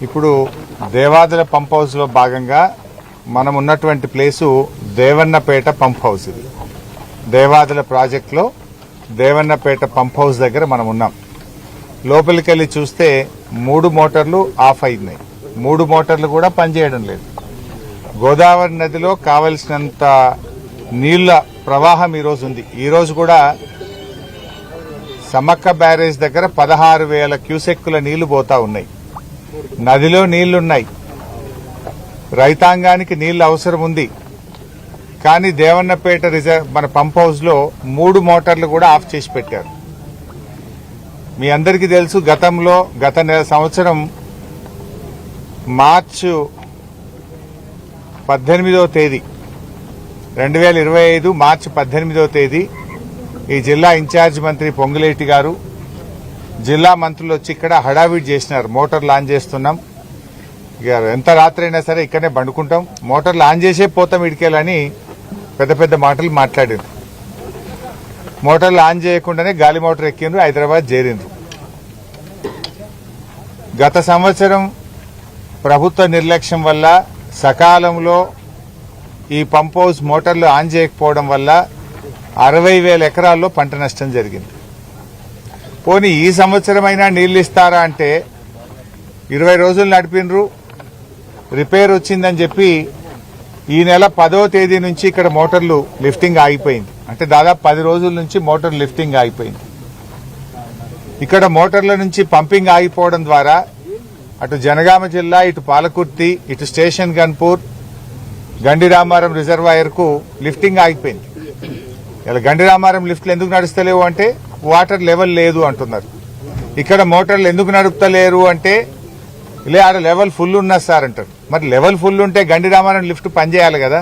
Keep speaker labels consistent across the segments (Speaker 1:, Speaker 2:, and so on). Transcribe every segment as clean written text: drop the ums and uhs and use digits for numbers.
Speaker 1: ఇప్పుడు దేవాదుల పంప్ హౌస్లో భాగంగా మనం ఉన్నటువంటి ప్లేసు దేవన్నపేట పంప్ హౌస్. ఇది దేవాదుల ప్రాజెక్టులో దేవన్నపేట పంప్ హౌస్ దగ్గర మనం ఉన్నాం. లోపలికి వెళ్ళి చూస్తే 3 మోటార్లు ఆఫ్ అయినాయి. 3 మోటార్లు కూడా పనిచేయడం లేదు. గోదావరి నదిలో కావలసినంత నీళ్ల ప్రవాహం ఈరోజు ఉంది. ఈరోజు కూడా సమ్మక్క బ్యారేజ్ దగ్గర 16,000 క్యూసెక్కుల నీళ్లు పోతా ఉన్నాయి. నదిలో నీళ్లున్నాయి, రైతాంగానికి నీళ్లు అవసరం ఉంది. కానీ దేవన్నపేట మన పంప్ హౌస్ లో 3 మోటార్లు కూడా ఆఫ్ చేసి పెట్టారు. మీ అందరికీ తెలుసు, గత సంవత్సరం మార్చి 18వ తేదీ 2025 మార్చి 18వ తేదీ ఈ జిల్లా ఇన్ఛార్జ్ మంత్రి పొంగులేటి గారు, జిల్లా మంత్రులు వచ్చి ఇక్కడ హడావిడి చేసినారు. మోటార్లు ఆన్ చేస్తున్నాం, ఇక ఎంత రాత్రి అయినా సరే ఇక్కడనే బండుకుంటాం, మోటార్లు ఆన్ చేసే పోతాం ఇడికేలని పెద్ద పెద్ద మాటలు మాట్లాడారు. మోటార్లు ఆన్ చేయకుండానే గాలి మోటార్ ఎక్కిండ్రు, హైదరాబాద్ చేరిండ్రు. గత సంవత్సరం ప్రభుత్వ నిర్లక్ష్యం వల్ల సకాలంలో ఈ పంప్ హౌస్ మోటార్లు ఆన్ చేయకపోవడం వల్ల 60,000 ఎకరాల్లో పంట నష్టం జరిగింది. పోనీ ఈ సంవత్సరమైనా నీళ్లు ఇస్తారా అంటే 20 రోజులు నడిపినరు, రిపేర్ వచ్చిందని చెప్పి ఈ నెల 10వ తేదీ నుంచి ఇక్కడ మోటార్లు లిఫ్టింగ్ ఆగిపోయింది. అంటే దాదాపు 10 రోజుల నుంచి మోటార్ లిఫ్టింగ్ ఆగిపోయింది. ఇక్కడ మోటార్ల నుంచి పంపింగ్ ఆగిపోవడం ద్వారా అటు జనగామ జిల్లా, ఇటు పాలకుర్తి, ఇటు స్టేషన్ గన్పూర్, గండిరామారం రిజర్వాయర్ కు లిఫ్టింగ్ ఆగిపోయింది. ఇలా గండిరామారం లిఫ్ట్లు ఎందుకు నడుస్తలేవు అంటే వాటర్ లెవెల్ లేదు అంటున్నారు. ఇక్కడ మోటార్లు ఎందుకు నడుపుతలేరు అంటే ఆడ లెవెల్ ఫుల్ ఉన్నా సార్ అంటారు. మరి లెవెల్ ఫుల్ ఉంటే గండిరామారం లిఫ్ట్ పనిచేయాలి కదా.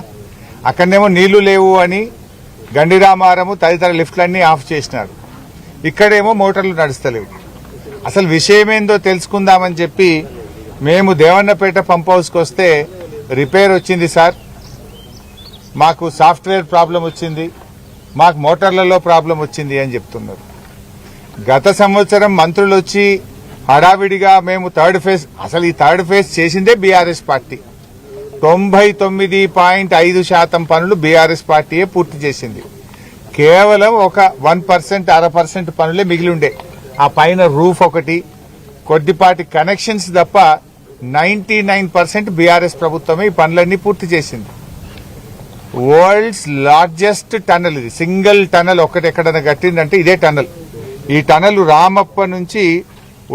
Speaker 1: అక్కడనేమో నీళ్లు లేవు అని గండిరామారము తదితర లిఫ్ట్లన్నీ ఆఫ్ చేసినారు. ఇక్కడేమో మోటార్లు నడుస్తలేవు. అసలు విషయమేందో తెలుసుకుందామని చెప్పి మేము దేవన్నపేట పంప్ హౌస్కి వస్తే రిపేర్ వచ్చింది సార్, మాకు సాఫ్ట్వేర్ ప్రాబ్లం వచ్చింది, మాకు మోటార్లలో ప్రాబ్లం వచ్చింది అని చెప్తున్నారు. గత సంవత్సరం మంత్రులు వచ్చి హడావిడిగా మేము థర్డ్ ఫేజ్, అసలు ఈ థర్డ్ ఫేజ్ చేసిందే బీఆర్ఎస్ పార్టీ. 99.5% పనులు బీఆర్ఎస్ పార్టీయే పూర్తి చేసింది. కేవలం ఒక 1%, 0.5% పనులే మిగిలి ఉండే. ఆ పైన రూఫ్ ఒకటి, కొద్దిపాటి కనెక్షన్స్ తప్ప 99% బీఆర్ఎస్ ప్రభుత్వమే ఈ పనులన్నీ పూర్తి చేసింది. వరల్డ్స్ లార్జెస్ట్ టనల్ ఇది. సింగిల్ టనల్ ఒకటి ఎక్కడైనా కట్టిందంటే ఇదే టనల్. ఈ టనల్ రామప్ప నుంచి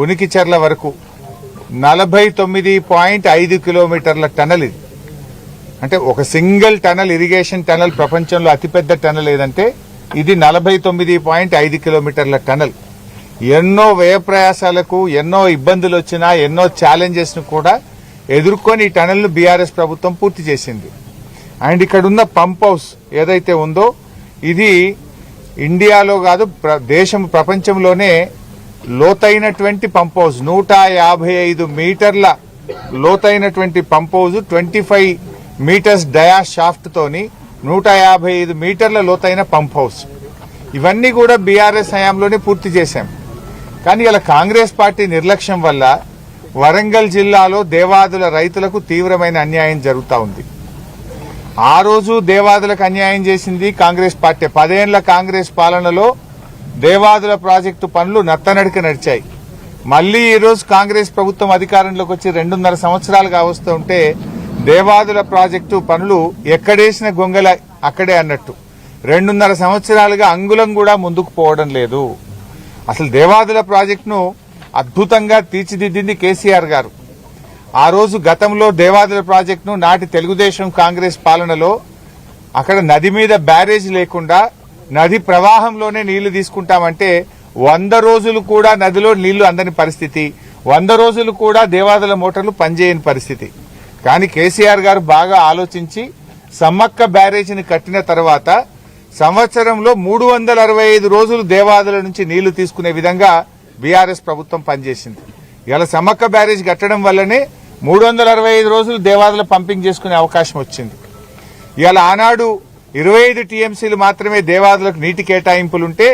Speaker 1: ఉనికిచెర్ల వరకు 49.5 కిలోమీటర్ల టనల్ ఇది. అంటే ఒక సింగిల్ టనల్, ఇరిగేషన్ టనల్ ప్రపంచంలో అతిపెద్ద టనల్ ఏదంటే ఇది 49.5 కిలోమీటర్ల టనల్. ఎన్నో వ్యయ ప్రయాసాలకు, ఎన్నో ఇబ్బందులు వచ్చినా, ఎన్నో ఛాలెంజెస్ ను కూడా ఎదుర్కొని ఈ టనల్ ను బీఆర్ఎస్ ప్రభుత్వం పూర్తి చేసింది. అండ్ ఇక్కడ ఉన్న పంప్ హౌస్ ఏదైతే ఉందో ఇది ఇండియాలో కాదు ప్రపంచంలోనే లోతైనటువంటి పంప్ హౌస్. 155 మీటర్ల లోతైనటువంటి పంప్ హౌస్, 25 మీటర్స్ డయా షాఫ్ట్ తోని 155 మీటర్ల లోతైన పంప్ హౌస్. ఇవన్నీ కూడా బీఆర్ఎస్ హయాంలోనే పూర్తి చేశాం. కానీ ఇలా కాంగ్రెస్ పార్టీ నిర్లక్ష్యం వల్ల వరంగల్ జిల్లాలో దేవాదుల రైతులకు తీవ్రమైన అన్యాయం జరుగుతూ ఉంది. ఆ రోజు దేవాదులకు అన్యాయం చేసింది కాంగ్రెస్ పార్టీ. 10 ఏళ్ల కాంగ్రెస్ పాలనలో దేవాదుల ప్రాజెక్టు పనులు నత్తనడిక నడిచాయి. మళ్లీ ఈ రోజు కాంగ్రెస్ ప్రభుత్వం అధికారంలోకి వచ్చి 2.5 సంవత్సరాలుగా వస్తుంటే దేవాదుల ప్రాజెక్టు పనులు ఎక్కడేసిన గొంగల అక్కడే అన్నట్టు 2.5 సంవత్సరాలుగా అంగుళం కూడా ముందుకు పోవడం లేదు. అసలు దేవాదుల ప్రాజెక్టును అద్భుతంగా తీర్చిదిద్దింది కేసీఆర్ గారు. ఆ రోజు గతంలో దేవాదుల ప్రాజెక్టును నాటి తెలుగుదేశం కాంగ్రెస్ పాలనలో అక్కడ నది మీద బ్యారేజ్ లేకుండా నది ప్రవాహంలోనే నీళ్లు తీసుకుంటామంటే 100 రోజులు కూడా నదిలో నీళ్లు అందని పరిస్థితి, 100 రోజులు కూడా దేవాదుల మోటార్లు పనిచేయని పరిస్థితి. కానీ కేసీఆర్ గారు బాగా ఆలోచించి సమ్మక్క బ్యారేజీని కట్టిన తర్వాత సంవత్సరంలో 365 రోజులు దేవాదుల నుంచి నీళ్లు తీసుకునే విధంగా బీఆర్ఎస్ ప్రభుత్వం పనిచేసింది. ఇలా సమ్మక్క బ్యారేజ్ కట్టడం వల్లనే 365 రోజులు దేవాదుల పంపింగ్ చేసుకునే అవకాశం వచ్చింది. ఇలా ఆనాడు 25 టీఎంసీలు మాత్రమే దేవాదులకు నీటి కేటాయింపులుంటే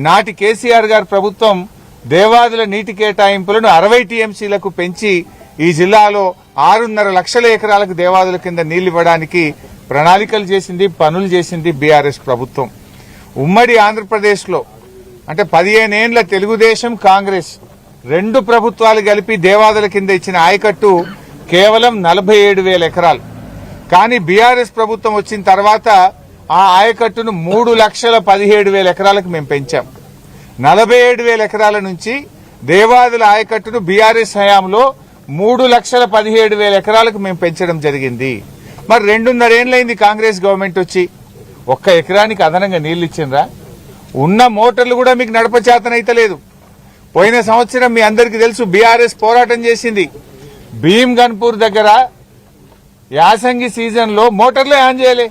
Speaker 1: నాటి కేసీఆర్ గారి ప్రభుత్వం దేవాదుల నీటి కేటాయింపులను 60 టీఎంసీలకు పెంచి ఈ జిల్లాలో 6.5 లక్షల ఎకరాలకు దేవాదుల కింద నీళ్లు ఇవ్వడానికి ప్రణాళికలు చేసింది, పనులు చేసింది బీఆర్ఎస్ ప్రభుత్వం. ఉమ్మడి ఆంధ్రప్రదేశ్లో అంటే 15 ఏళ్ల తెలుగుదేశం కాంగ్రెస్ రెండు ప్రభుత్వాలు కలిపి దేవాదుల కింద ఇచ్చిన ఆయకట్టు కేవలం 47,000 ఎకరాలు. కానీ బీఆర్ఎస్ ప్రభుత్వం వచ్చిన తర్వాత ఆ ఆయకట్టును 3,17,000 ఎకరాలకు మేము పెంచాం. 47,000 ఎకరాల నుంచి దేవాదుల ఆయకట్టును బీఆర్ఎస్ హయాంలో 3,17,000 ఎకరాలకు మేము పెంచడం జరిగింది. మరి 2.5 ఏళ్లైంది కాంగ్రెస్ గవర్నమెంట్ వచ్చి, ఒక్క ఎకరానికి అదనంగా నీళ్లు ఇచ్చిండ్రా? ఉన్న మోటార్లు కూడా మీకు నడపచేతనైతే లేదు. పోయిన సంవత్సరం మీ అందరికీ తెలుసు బీఆర్ఎస్ పోరాటం చేసింది. భీమ్ గన్పూర్ దగ్గర యాసంగి సీజన్ లో మోటార్లే ఆన్ చేయలే.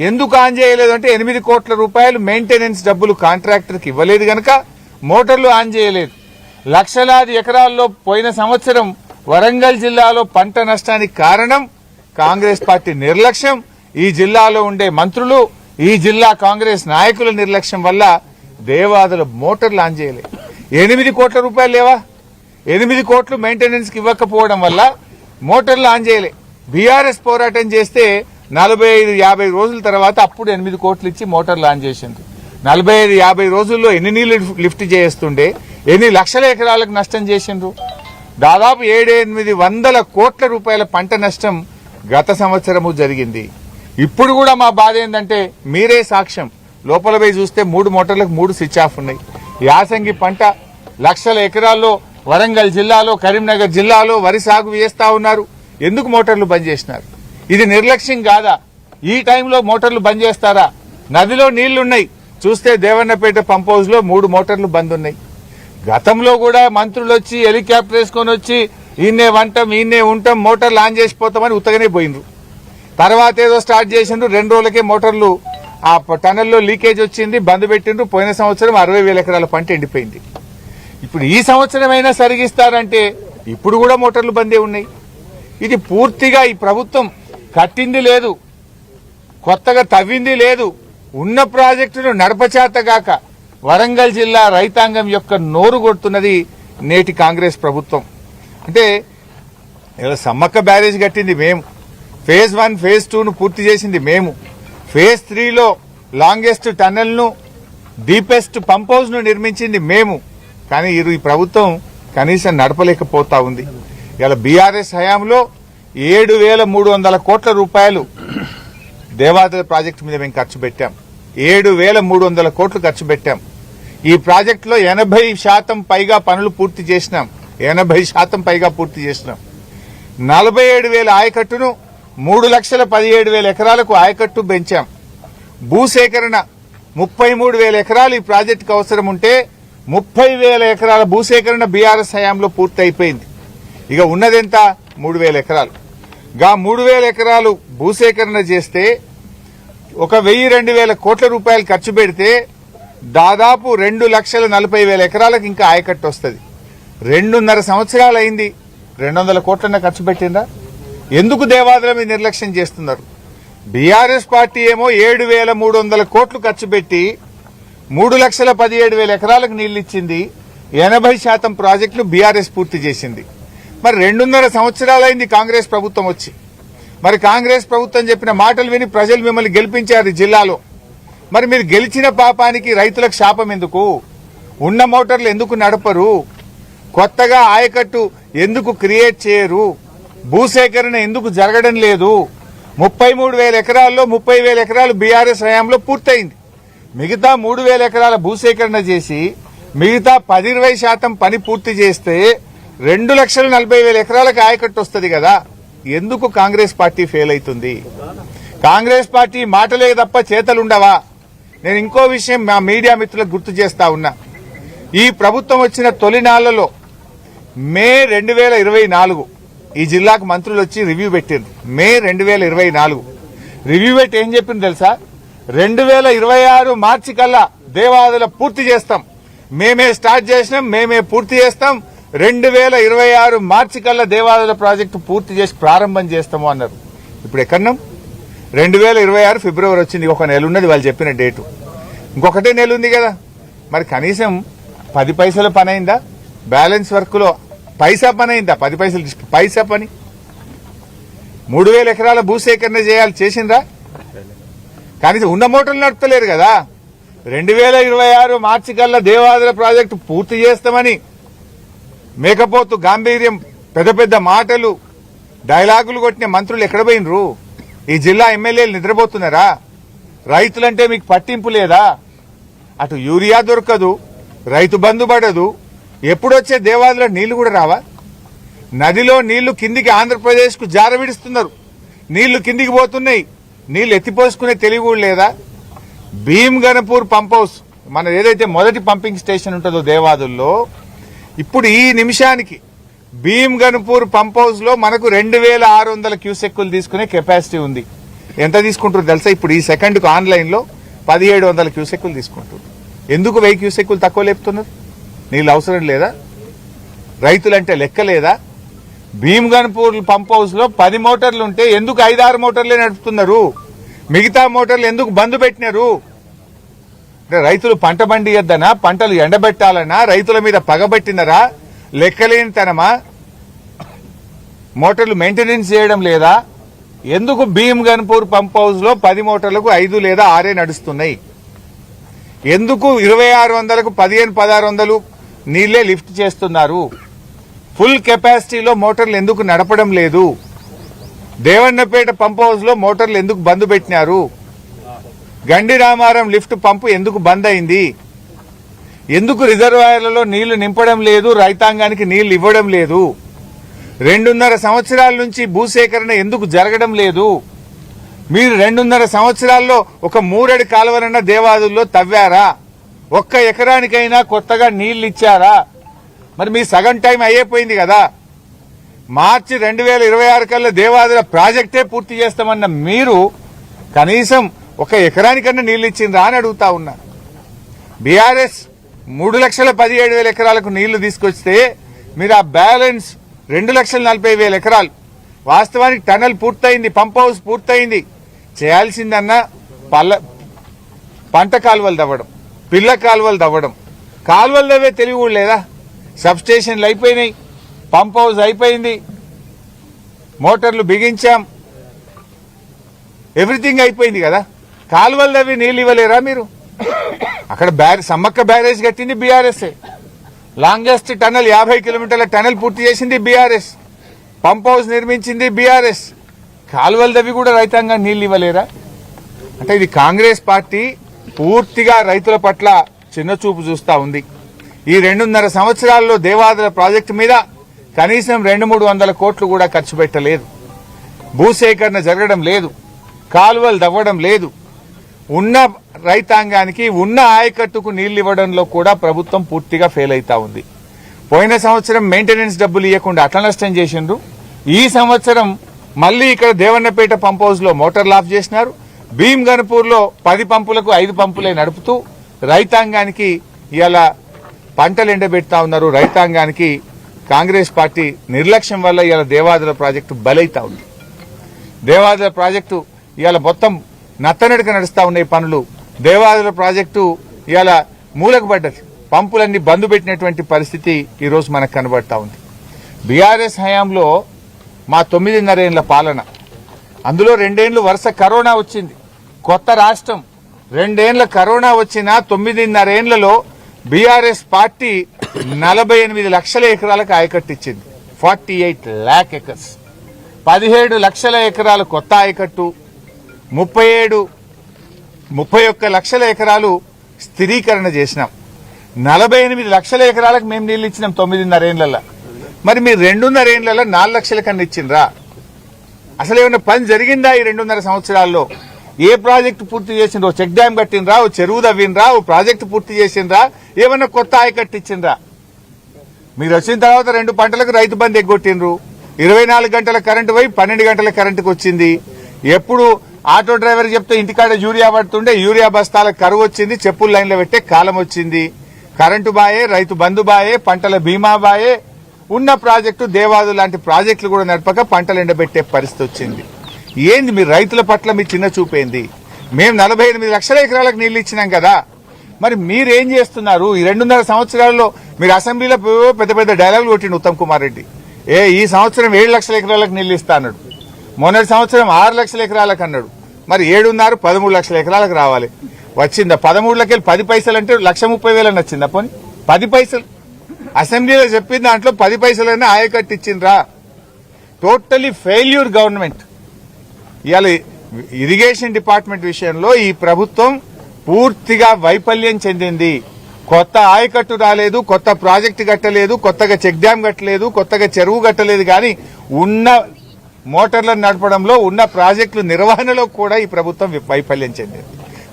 Speaker 1: ఎందుకు ఆన్ చేయలేదు అంటే 8 కోట్ల రూపాయలు మెయింటెనెన్స్ డబ్బులు కాంట్రాక్టర్కి ఇవ్వలేదు గనక మోటార్లు ఆన్ చేయలేదు. లక్షలాది ఎకరాల్లో పోయిన సంవత్సరం వరంగల్ జిల్లాలో పంట నష్టానికి కారణం కాంగ్రెస్ పార్టీ నిర్లక్ష్యం, ఈ జిల్లాలో ఉండే మంత్రులు, ఈ జిల్లా కాంగ్రెస్ నాయకుల నిర్లక్ష్యం వల్ల దేవాదుల మోటార్లు ఆన్ చేయలే. 8 కోట్ల రూపాయలు లేవా? 8 కోట్లు మెయింటెనెన్స్ కి ఇవ్వకపోవడం వల్ల మోటార్లు ఆన్ చేయలే. బీఆర్ఎస్ పోరాటం చేస్తే 45-50 రోజుల తర్వాత అప్పుడు 8 కోట్లు ఇచ్చి మోటార్లు ఆన్ చేసింది. 45-50 రోజుల్లో ఎన్ని నీళ్లు లిఫ్ట్ చేస్తుండే, ఎన్ని లక్షల ఎకరాలకు నష్టం చేసిండ్రు? దాదాపు 700-800 కోట్ల రూపాయల పంట నష్టం గత సంవత్సరము జరిగింది. ఇప్పుడు కూడా మా బాధ ఏంటంటే మీరే సాక్ష్యం. లోపల పోయి చూస్తే 3 మోటార్లకు 3 స్విచ్ ఆఫ్ ఉన్నాయి. యాసంగి పంట లక్షల ఎకరాల్లో వరంగల్ జిల్లాలో, కరీంనగర్ జిల్లాలో వరి సాగు చేస్తా ఉన్నారు. ఎందుకు మోటార్లు బంద్ చేసినారు? ఇది నిర్లక్ష్యం కాదా? ఈ టైంలో మోటార్లు బంద్ చేస్తారా? నదిలో నీళ్లున్నాయి, చూస్తే దేవన్నపేట పంప్ హౌస్ లో 3 మోటార్లు బంద్ ఉన్నాయి. గతంలో కూడా మంత్రులు వచ్చి హెలికాప్టర్ వేసుకొని వచ్చి ఈయనే వంటాం, ఈయనే ఉంటాం, మోటార్లు ఆన్ చేసిపోతామని ఉత్తగానే పోయిండ్రు. తర్వాత ఏదో స్టార్ట్ చేసిండ్రు, 2 రోజులకే మోటార్లు ఆ టనల్లో లీకేజ్ వచ్చింది, బంద్ పెట్టిండ్రు. పోయిన సంవత్సరం 60,000 ఎకరాల పంట ఎండిపోయింది. ఇప్పుడు ఈ సంవత్సరం అయినా సరిగిస్తారంటే ఇప్పుడు కూడా మోటార్లు బందే ఉన్నాయి. ఇది పూర్తిగా ఈ ప్రభుత్వం కట్టింది లేదు, కొత్తగా తవ్వింది లేదు. ఉన్న ప్రాజెక్టును నడపచేతగాక వరంగల్ జిల్లా రైతాంగం యొక్క నోరు కొడుతున్నది నేటి కాంగ్రెస్ ప్రభుత్వం. అంటే ఇలా సమ్మక్క బ్యారేజ్ కట్టింది మేము, ఫేజ్ 1 ఫేజ్ 2ను పూర్తి చేసింది మేము, ఫేజ్ 3లో లాంగెస్ట్ టన్నెల్ ను, డీపెస్ట్ పంప్ హౌస్ ను నిర్మించింది మేము. కానీ ఈ ప్రభుత్వం కనీసం నడపలేకపోతా ఉంది. ఇలా బీఆర్ఎస్ హయాంలో 7,300 కోట్ల రూపాయలు దేవాదుల ప్రాజెక్టు మీద మేము ఖర్చు పెట్టాం. 7,300 కోట్లు ఖర్చు పెట్టాం. ఈ ప్రాజెక్టులో 80% పైగా పనులు పూర్తి చేసినాం. 80% పైగా పూర్తి చేసినాం. 47,000 ఆయకట్టును 3,17,000 ఎకరాలకు ఆయకట్టు పెంచాం. భూసేకరణ 33,000 ఎకరాలు ఈ ప్రాజెక్టుకు అవసరం ఉంటే 30,000 ఎకరాల భూసేకరణ బీఆర్ఎస్ హయాంలో పూర్తి అయిపోయింది. ఇక ఉన్నదెంత? 3,000 ఎకరాలు. 3,000 ఎకరాలు భూసేకరణ చేస్తే 1,000-2,000 కోట్ల రూపాయలు ఖర్చు పెడితే దాదాపు 2,40,000 ఎకరాలకు ఇంకా ఆయకట్టు వస్తుంది. 2.5 సంవత్సరాలు అయింది, 200 కోట్లన్న ఖర్చు పెట్టిందా? ఎందుకు దేవాదుల మీద నిర్లక్ష్యం చేస్తున్నారు? బీఆర్ఎస్ పార్టీ ఏమో 7,300 కోట్లు ఖర్చు పెట్టి 3,17,000 ఎకరాలకు నీళ్లిచ్చింది. 80% ప్రాజెక్టులు బీఆర్ఎస్ పూర్తి చేసింది. మరి 2.5 సంవత్సరాలైంది కాంగ్రెస్ ప్రభుత్వం వచ్చి. మరి కాంగ్రెస్ ప్రభుత్వం చెప్పిన మాటలు విని ప్రజలు మిమ్మల్ని గెలిపించారు ఈ జిల్లాలో. మరి మీరు గెలిచిన పాపానికి రైతులకు శాపం ఎందుకు? ఉన్న మోటార్లు ఎందుకు నడపరు? కొత్తగా ఆయకట్టు ఎందుకు క్రియేట్ చేయరు? భూసేకరణ ఎందుకు జరగడం లేదు? 33,000 ఎకరాల్లో 30,000 ఎకరాలు బీఆర్ఎస్ హయాంలో పూర్తయింది. మిగతా 3,000 ఎకరాల భూసేకరణ చేసి మిగతా 10-20% పని పూర్తి చేస్తే 2,40,000 ఎకరాలకు ఆయకట్టు వస్తుంది కదా. ఎందుకు కాంగ్రెస్ పార్టీ ఫెయిల్ అవుతుంది? కాంగ్రెస్ పార్టీ మాటలే తప్ప చేతలుండవా? నేను ఇంకో విషయం మా మీడియా మిత్రులకు గుర్తు చేస్తా ఉన్నా. ఈ ప్రభుత్వం వచ్చిన తొలినాళ్లలో మే 2024 ఈ జిల్లాకు మంత్రులు వచ్చి రివ్యూ పెట్టారు. మే 2024 రివ్యూ పెట్టి ఏం చెప్పింది తెలుసా? 2026 మార్చి కల్లా దేవాదుల పూర్తి చేస్తాం, మేమే స్టార్ట్ చేసినాం, మేమే పూర్తి చేస్తాం, 2026 మార్చి కల్లా దేవాదుల ప్రాజెక్టు పూర్తి చేసి ప్రారంభం చేస్తాము అన్నారు. ఇప్పుడు ఎక్కడున్నాం? 2026 ఫిబ్రవరి వచ్చింది, ఒక నెల ఉన్నది వాళ్ళు చెప్పిన డేటు, ఇంకొకటే నెల ఉంది కదా. మరి కనీసం 10 పైసల పని అయిందా? బ్యాలెన్స్ వర్క్ లో పైసా పని అయిందా? 10 పైసలు పైసా పని. 3000 ఎకరాల భూసేకరణ చేయాలి, చేసిండ్రా? కానీ ఉన్న మోటార్లు నడుపుతలేరు కదా. 2026 మార్చి కల్లా దేవాదుల ప్రాజెక్టు పూర్తి చేస్తామని మేకపోతు గాంభీర్యం, పెద్ద పెద్ద మాటలు, డైలాగులు కొట్టిన మంత్రులు ఎక్కడ పోయినరు? ఈ జిల్లా ఎమ్మెల్యేలు నిద్రపోతున్నారా? రైతులంటే మీకు పట్టింపు లేదా? అటు యూరియా దొరకదు, రైతు బంధు పడదు, ఎప్పుడొచ్చే దేవాదుల నీళ్లు కూడా రావా? నదిలో నీళ్లు కిందికి ఆంధ్రప్రదేశ్ కు జారవిడుస్తున్నారు, నీళ్లు కిందికి పోతున్నాయి, నీళ్లు ఎత్తిపోసుకునే తెలివి కూడా లేదా? భీమ్ గణపూర్ పంప్ హౌస్, మన ఏదైతే మొదటి పంపింగ్ స్టేషన్ ఉంటుందో దేవాదుల్లో, ఇప్పుడు ఈ నిమిషానికి భీమ్ గణపూర్ పంప్ హౌస్ లో మనకు 2600 క్యూసెక్కులు తీసుకునే కెపాసిటీ ఉంది. ఎంత తీసుకుంటారు తెలుసా? ఇప్పుడు ఈ సెకండ్కు ఆన్లైన్ లో 1700 క్యూసెక్కులు తీసుకుంటారు. ఎందుకు 1000 క్యూసెక్కులు తక్కువ లేపుతున్నారు? నీళ్ళు అవసరం లేదా? రైతులంటే లెక్క లేదా? భీమ్ గణపూర్ పంప్ హౌస్ లో 10 మోటార్లు ఉంటే ఎందుకు 5-6 మోటార్లే నడుపుతున్నారు? మిగతా మోటార్లు ఎందుకు బంద్ పెట్టినారు? రైతులు పంట పండియద్దనా, పంటలు ఎండబెట్టాలన్నా, రైతుల మీద పగబట్టినరా, లెక్కలేని తనమా, మోటార్లు మెయింటెనెన్స్ చేయడం లేదా? ఎందుకు భీమ్ గన్పూర్ పంప్ హౌస్ లో 10 మోటార్లకు 5 లేదా 6 నడుస్తున్నాయి? ఎందుకు 2600కు 1500-1600 నీళ్లే లిఫ్ట్ చేస్తున్నారు? ఫుల్ కెపాసిటీలో మోటార్లు ఎందుకు నడపడం లేదు? దేవన్నపేట పంప్ హౌస్ లో మోటార్లు ఎందుకు బంద్ పెట్టినారు? గండి రామారం లిఫ్ట్ పంపు ఎందుకు బంద్ అయింది? ఎందుకు రిజర్వాయర్లలో నీళ్లు నింపడం లేదు? రైతాంగానికి నీళ్లు ఇవ్వడం లేదు? 2.5 సంవత్సరాల నుంచి భూసేకరణ ఎందుకు జరగడం లేదు? మీరు 2.5 సంవత్సరాల్లో ఒక 3 అడి కాలువలన్నా దేవాదుల్లో తవ్వారా? ఒక్క ఎకరానికైనా కొత్తగా నీళ్లు ఇచ్చారా? మరి మీ సగం టైం అయిపోయింది కదా. మార్చి 2026 కల్లా దేవాదుల ప్రాజెక్టే పూర్తి చేస్తామన్న మీరు కనీసం ఒక ఎకరానికన్నా నీళ్లు ఇచ్చిందా అని అడుగుతా ఉన్నా. బీఆర్ఎస్ 3,17,000 ఎకరాలకు నీళ్లు తీసుకొస్తే మీరు ఆ బ్యాలెన్స్ 2,40,000 ఎకరాలు, వాస్తవానికి టనల్ పూర్తయింది, పంప్ హౌస్ పూర్తయింది, చేయాల్సిందన్నా పంట కాలువలు తవ్వడం, పిల్ల కాలువలు తవ్వడం. కాలువలు తవ్వే తెలివి కూడా లేదా? సబ్ స్టేషన్లు అయిపోయినాయి, పంప్ హౌస్ అయిపోయింది, మోటార్లు బిగించాం, ఎవ్రీథింగ్ అయిపోయింది కదా. కాలువలు తవ్వి నీళ్లు ఇవ్వలేరా మీరు? అక్కడ సమ్మక్క బ్యారేజ్ కట్టింది బీఆర్ఎస్, లాంగెస్ట్ టనల్ 50 కిలోమీటర్ల టనల్ పూర్తి చేసింది బీఆర్ఎస్, పంప్ హౌస్ నిర్మించింది బీఆర్ఎస్. కాలువలు తవ్వి కూడా రైతాంగం నీళ్లు ఇవ్వలేరా? అంటే ఇది కాంగ్రెస్ పార్టీ పూర్తిగా రైతుల పట్ల చిన్నచూపు చూస్తా ఉంది. ఈ 2.5 సంవత్సరాల్లో దేవాదుల ప్రాజెక్టు మీద కనీసం 200-300 కోట్లు కూడా ఖర్చు పెట్టలేదు. భూసేకరణ జరగడం లేదు, కాలువలు తవ్వడం లేదు. ఉన్న రైతాంగానికి ఉన్న ఆయకట్టుకు నీళ్లు ఇవ్వడంలో కూడా ప్రభుత్వం పూర్తిగా ఫెయిల్ అవుతా ఉంది. పోయిన సంవత్సరం మెయింటెనెన్స్ డబ్బులు ఇవ్వకుండా అట్లా నష్టం చేసిండ్రు. ఈ సంవత్సరం మళ్లీ ఇక్కడ దేవన్నపేట పంప్ హౌస్ లో మోటార్లు ఆఫ్ చేసినారు. భీమ్ గన్పూర్ లో 10 పంపులకు 5 పంపులే నడుపుతూ రైతాంగానికి ఇలా పంటలు ఎండబెడతా ఉన్నారు. రైతాంగానికి కాంగ్రెస్ పార్టీ నిర్లక్ష్యం వల్ల ఇలా దేవాదుల ప్రాజెక్టు బలైతా ఉంది. దేవాదుల ప్రాజెక్టు ఇవాళ మొత్తం నత్తనడక నడుస్తా ఉన్నాయి పనులు. దేవాదుల ప్రాజెక్టు ఇవాళ మూలకు పడ్డది, పంపులన్నీ బంద్ పెట్టినటువంటి పరిస్థితి ఈ రోజు మనకు కనబడతా ఉంది. బీఆర్ఎస్ హయాంలో మా 9.5 ఏళ్ల పాలన, అందులో 2 ఏళ్లు వరుస కరోనా వచ్చింది, కొత్త రాష్ట్రం, 2 ఏళ్ల కరోనా వచ్చిన 9.5 ఏళ్లలో బీఆర్ఎస్ పార్టీ 48 లక్షల ఎకరాలకు ఆయకట్టించింది. 48 lakh acres, 17 లక్షల ఎకరాలు కొత్త ఆయకట్టు, 31 లక్షల ఎకరాలు స్థిరీకరణ చేసినాం. 48 లక్షల ఎకరాలకు మేము నీళ్లు ఇచ్చినాం 9.5 ఏళ్లలో. మరి మీరు 2.5 ఏళ్లలో 4 లక్షల కన్నా ఇచ్చిండ్రా? అసలు ఏమైనా పని జరిగిందా ఈ 2.5 సంవత్సరాల్లో? ఏ ప్రాజెక్టు పూర్తి చేసిండ్రో? చెక్ డ్యాం కట్టినరా, ఓ చెరువు తవ్వినరా, ఓ ప్రాజెక్టు పూర్తి చేసిండ్రా, ఏమన్నా కొత్త ఆయకట్టు ఇచ్చిండ్రా? మీరు వచ్చిన తర్వాత 2 పంటలకు రైతు బంధు ఎగ్గొట్టిండ్రు. 24 గంటల కరెంటు పోయి 12 గంటల కరెంటుకు వచ్చింది. ఎప్పుడు ఆటో డ్రైవర్ చెప్తే ఇంటికాడ యూరియా పడుతుండే, యూరియా బస్తాలకు కరువు వచ్చింది, చెప్పుల లైన్లో పెట్టే కాలం వచ్చింది. కరెంటు బాయే, రైతు బంధు బాయే, పంటల బీమా బాయే, ఉన్న ప్రాజెక్టు దేవాదు లాంటి ప్రాజెక్టులు కూడా నడపక పంటలు ఎండబెట్టే పరిస్థితి వచ్చింది. ఏంది మీ రైతుల పట్ల మీ చిన్న చూపేంది? మేము 48 లక్షల ఎకరాలకు నీళ్లు ఇచ్చినాం కదా, మరి మీరేం చేస్తున్నారు? ఈ 2.5 సంవత్సరాల్లో మీరు అసెంబ్లీలో పెద్ద పెద్ద డైలాగులు కొట్టిండు ఉత్తమ్ కుమార్ రెడ్డి. ఈ సంవత్సరం 7 లక్షల ఎకరాలకు నీళ్లు ఇస్తా అన్నాడు. మొన్నటి సంవత్సరం 6 లక్షల ఎకరాలకు అన్నాడు. మరి 7.5 13 లక్షల ఎకరాలకు రావాలి. వచ్చిందా? 13లకి 10 పైసలు అంటే 1,30,000 వచ్చిందా? పోనీ 10 పైసలు అసెంబ్లీలో చెప్పిన దాంట్లో 10 పైసలైనా ఆయకట్టు ఇచ్చిండ్రా? Totally failure government. ఇవాళ ఇరిగేషన్ డిపార్ట్మెంట్ విషయంలో ఈ ప్రభుత్వం పూర్తిగా వైఫల్యం చెందింది. కొత్త ఆయకట్టు రాలేదు, కొత్త ప్రాజెక్టు కట్టలేదు, కొత్తగా చెక్ డ్యాం కట్టలేదు, కొత్తగా చెరువు కట్టలేదు. కానీ ఉన్న మోటార్లను నడపడంలో, ఉన్న ప్రాజెక్టుల నిర్వహణలో కూడా ఈ ప్రభుత్వం వైఫల్యం చెందింది.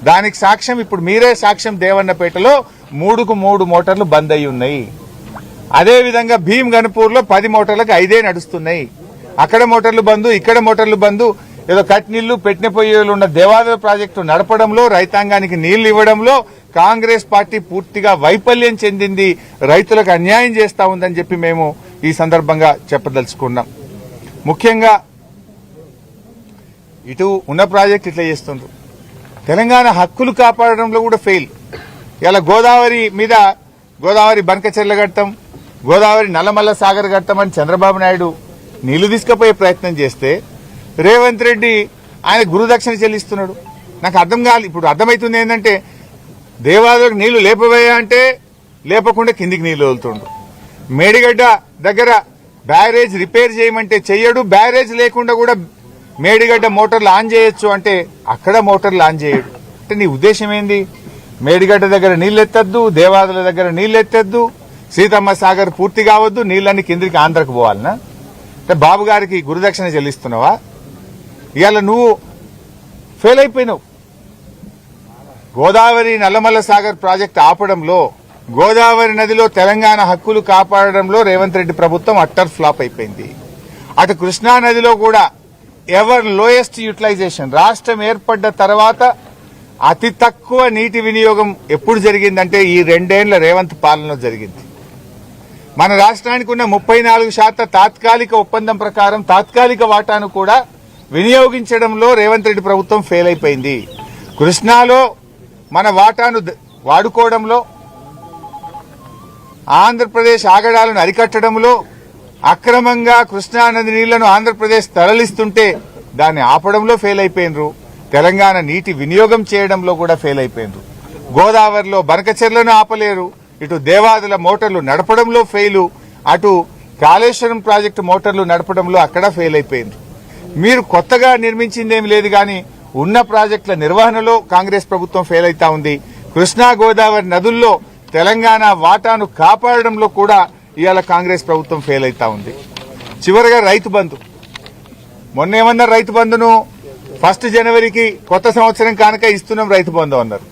Speaker 1: దానికి సాక్ష్యం ఇప్పుడు మీరే సాక్ష్యం. దేవన్నపేటలో 3కు 3 మోటార్లు బంద్ అయి ఉన్నాయి. అదేవిధంగా భీమ్ గన్పూర్లో 10 మోటార్లకు 5 నడుస్తున్నాయి. అక్కడ మోటార్లు బంద్, ఇక్కడ మోటార్లు బంద్. ఏదో కట్నీళ్లు పెట్టిన పొయ్యిలు ఉన్న దేవాలయ ప్రాజెక్టు నడపడంలో, రైతాంగానికి నీళ్లు ఇవ్వడంలో కాంగ్రెస్ పార్టీ పూర్తిగా వైఫల్యం చెందింది. రైతులకు అన్యాయం చేస్తా ఉందని చెప్పి మేము ఈ సందర్భంగా చెప్పదలుచుకున్నాం. ముఖ్యంగా ఇటు ఉన్న ప్రాజెక్టు ఇట్లా చేస్తుండ్రు. తెలంగాణ హక్కులు కాపాడడంలో కూడా ఫెయిల్. ఇలా గోదావరి మీద గోదావరి బంకచెర్ల కట్టం, గోదావరి నల్లమల్ల సాగర్ కట్టం అని చంద్రబాబు నాయుడు నీళ్లు తీసుకుపోయే ప్రయత్నం చేస్తే రేవంత్ రెడ్డి ఆయన గురుదక్షిణ చెల్లిస్తున్నాడు. నాకు అర్థం కాదు. ఇప్పుడు అర్థమవుతుంది ఏంటంటే దేవాలయకు నీళ్లు లేపబోయా అంటే లేపకుండా కిందికి నీళ్లు వదులుతుండు. మేడిగడ్డ దగ్గర బ్యారేజ్ రిపేర్ చేయమంటే చెయ్యడు. బ్యారేజ్ లేకుండా కూడా మేడిగడ్డ మోటార్లు ఆన్ చేయొచ్చు అంటే అక్కడ మోటార్లు ఆన్ చేయడు. అంటే నీ ఉద్దేశం ఏంది? మేడిగడ్డ దగ్గర నీళ్లు ఎత్తద్దు, దేవాదుల దగ్గర నీళ్లు ఎత్తద్దు, సీతమ్మ సాగర్ పూర్తి కావద్దు, నీళ్లన్నీ కిందికి ఆంధ్రకు పోవాలనా? అంటే బాబు గారికి గురుదక్షిణ చెల్లిస్తున్నావా? ఇవాళ నువ్వు ఫెయిల్ అయిపోయినావు. గోదావరి నల్లమల్ల సాగర్ ప్రాజెక్టు ఆపడంలో, గోదావరి నదిలో తెలంగాణ హక్కులు కాపాడడంలో రేవంత్ రెడ్డి ప్రభుత్వం అట్టర్ ఫ్లాప్ అయిపోయింది. అటు కృష్ణా నదిలో కూడా ఎవర్ లోయెస్ట్ యూటిలైజేషన్. రాష్ట్రం ఏర్పడ్డ తర్వాత అతి తక్కువ నీటి వినియోగం ఎప్పుడు జరిగిందంటే ఈ 2 ఏళ్ల రేవంత్ పాలనలో జరిగింది. మన రాష్ట్రానికి ఉన్న 34% తాత్కాలిక ఒప్పందం ప్రకారం తాత్కాలిక వాటాను కూడా వినియోగించడంలో రేవంత్ రెడ్డి ప్రభుత్వం ఫెయిల్ అయిపోయింది. కృష్ణాలో మన వాటాను వాడుకోవడంలో, ఆంధ్రప్రదేశ్ ఆగడాలను అరికట్టడంలో, అక్రమంగా కృష్ణానది నీళ్లను ఆంధ్రప్రదేశ్ తరలిస్తుంటే దాన్ని ఆపడంలో ఫెయిల్ అయిపోయినరు. తెలంగాణ నీటి వినియోగం చేయడంలో కూడా ఫెయిల్ అయిపోయినరు. గోదావరిలో బనకచెర్లను ఆపలేరు. ఇటు దేవాదుల మోటార్లు నడపడంలో ఫెయిలు, అటు కాళేశ్వరం ప్రాజెక్టు మోటార్లు నడపడంలో అక్కడ ఫెయిల్ అయిపోయినరు. మీరు కొత్తగా నిర్మించిందేమి లేదు కానీ ఉన్న ప్రాజెక్టుల నిర్వహణలో కాంగ్రెస్ ప్రభుత్వం ఫెయిల్ అవుతా ఉంది. కృష్ణా గోదావరి నదుల్లో తెలంగాణ వాటాను కాపాడడంలో కూడా ఇవాళ కాంగ్రెస్ ప్రభుత్వం ఫెయిల్ అవుతా ఉంది. చివరిగా రైతు బంధు. మొన్నేమన్నా రైతు బంధును 1 జనవరికి కొత్త సంవత్సరం కానుక ఇస్తున్నాం రైతు బంధు అన్నారు.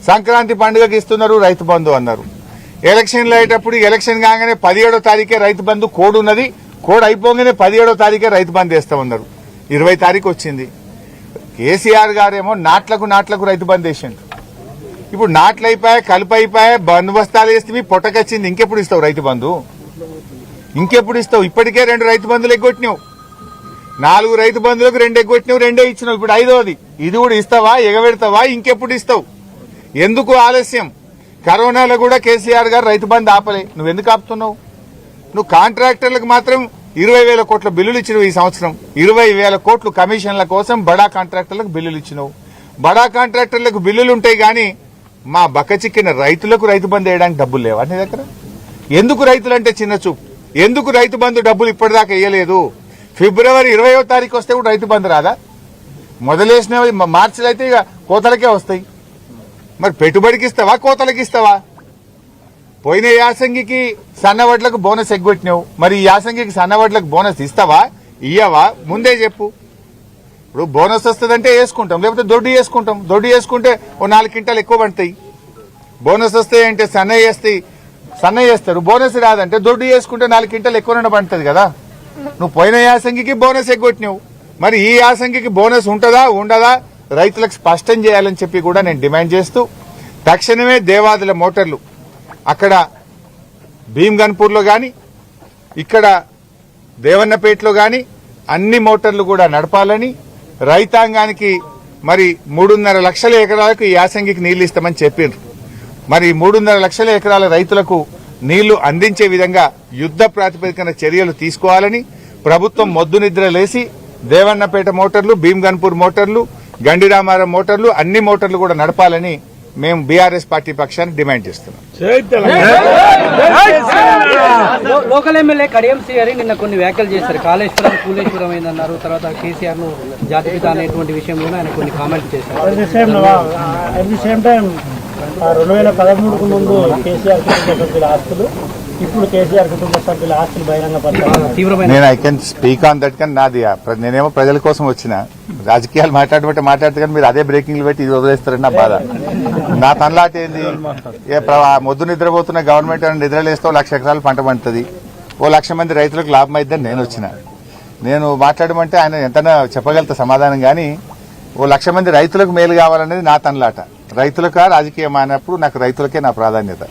Speaker 1: సంక్రాంతి పండుగకి ఇస్తున్నారు రైతు బంధు అన్నారు. ఎలక్షన్లు అయ్యేటప్పుడు ఎలక్షన్ కాగానే 17వ తారీఖే రైతు బంధు కోడ్ ఉన్నది, కోడ్ అయిపోగానే 17వ తారీఖే రైతు బంధు వేస్తామన్నారు. 20 తారీఖు వచ్చింది. కేసీఆర్ గారేమో నాట్లకు రైతు బంధు వేసిండు. ఇప్పుడు నాట్లు అయిపోయా, కలుపు అయిపోయా, బందోబస్తాలు వేస్తే పొట్టకొచ్చింది. ఇంకెప్పుడు ఇస్తావు రైతు బంధు? ఇంకెప్పుడు ఇస్తావు? ఇప్పటికే 2 రైతు బంధులు ఎగ్గొట్టినావు. 4 రైతు బంధువులకు 2 ఎగ్గొట్టినావు, 2 ఇచ్చినావు. ఇప్పుడు 5వది. ఇది కూడా ఇస్తావా? ఎగబెడతావా? ఇంకెప్పుడు ఇస్తావు? ఎందుకు ఆలస్యం? కరోనాలో కూడా కేసీఆర్ గారు రైతు బంధు ఆపలే. నువ్వెందుకు ఆపుతున్నావు? నువ్వు కాంట్రాక్టర్లకు మాత్రం 20,000 కోట్ల బిల్లులు ఇచ్చినావు. ఈ సంవత్సరం 20,000 కోట్లు కమిషన్ల కోసం బడా కాంట్రాక్టర్లకు బిల్లులు ఇచ్చినావు. బడా కాంట్రాక్టర్లకు బిల్లులు ఉంటాయి కానీ మా బక్కచిక్కిన రైతులకు రైతు బంధు వేయడానికి డబ్బులు లేవా నీ దగ్గర? ఎందుకు రైతులంటే చిన్న చూపు? ఎందుకు రైతు బంధు డబ్బులు ఇప్పటిదాకా వేయలేదు? ఫిబ్రవరి 20వ తారీఖు వస్తే కూడా రైతు బంధు రాదా? మొదలేసిన మార్చిలో అయితే ఇక కోతలకే వస్తాయి. మరి పెట్టుబడికి ఇస్తావా, కోతలకి ఇస్తావా? పోయిన యాసంగికి సన్నవడ్లకు బోనస్ ఎగ్గొట్టినావు. మరి ఈ యాసంగికి సన్నవడ్లకు బోనస్ ఇస్తావా, ఇయ్యవా? ముందే చెప్పు. ఇప్పుడు బోనస్ వస్తుందంటే వేసుకుంటాం, లేకపోతే దొడ్డు వేసుకుంటాం. దొడ్డు వేసుకుంటే ఓ 4 క్వింటాలు ఎక్కువ పడతాయి. బోనస్ వస్తాయంటే సన్నయ్య వేస్తారు. బోనస్ రాదంటే దొడ్డు వేసుకుంటే 4 క్వింటాలు ఎక్కువ పడుతుంది కదా. నువ్వు పోయిన యాసంగికి బోనస్ ఎగ్గొట్టినావు. మరి ఈ యాసంగికి బోనస్ ఉంటుందా ఉండదా రైతులకు స్పష్టం చేయాలని చెప్పి కూడా నేను డిమాండ్ చేస్తూ తక్షణమే దేవాదుల మోటార్లు అక్కడ భీమ్ గన్పూర్లో గాని, ఇక్కడ దేవన్నపేటలో గాని అన్ని మోటార్లు కూడా నడపాలని, రైతాంగానికి మరి 3.5 లక్షల ఎకరాలకు ఈ యాసంగికి నీళ్లు ఇస్తామని చెప్పిండ్రు. మరి 3.5 లక్షల ఎకరాల రైతులకు నీళ్లు అందించే విధంగా యుద్ధ ప్రాతిపదికన చర్యలు తీసుకోవాలని ప్రభుత్వం మొద్దు నిద్ర లేసి దేవన్నపేట మోటార్లు, భీమ్గన్పూర్ మోటార్లు, గండిరామారం మోటార్లు, అన్ని మోటార్లు కూడా నడపాలని మేము బీఆర్ఎస్ పార్టీ పక్షాన్ని డిమాండ్ చేస్తున్నాం.
Speaker 2: లోకల్ ఎమ్మెల్యే కడియం శ్రీహరి నిన్న కొన్ని వ్యాఖ్యలు చేశారు. కాళేశ్వరం కూలేశ్వరం అయిందన్నారు. తర్వాత కేసీఆర్ ను జాతిపిత అనేటువంటి విషయంలో ఆయన కొన్ని కామెంట్స్ చేశారు.
Speaker 3: 2013కు ముందు కేసీఆర్ కుటుంబ సభ్యుల ఆస్తులు, ఇప్పుడు కేసీఆర్ కుటుంబ సభ్యుల ఆస్తులు బహిరంగపరచారు.
Speaker 2: తీవ్రమైన
Speaker 1: నేను I can speak on that, కానీ నాది నేనేమో ప్రజల కోసం వచ్చిన రాజకీయాలు మాట్లాడితే కానీ మీరు అదే బ్రేకింగ్లు పెట్టి ఇది వదిలేస్తారని నా బాధ. నా తనలాట ఏంది, మొద్దు నిద్రపోతున్న గవర్నమెంట్ నిద్రలేస్తే 1,00,000 ఎకరాలు పంట పండుతుంది, 1,00,000 మంది రైతులకు లాభం అయిద్దని నేను వచ్చిన. నేను మాట్లాడమంటే ఆయన ఎంతైనా చెప్పగలుగుతా సమాధానం, కానీ 1,00,000 మంది రైతులకు మేలు కావాలనేది నా తనలాట. రైతులకా రాజకీయం అన్నప్పుడు నాకు రైతులకే నా ప్రాధాన్యత.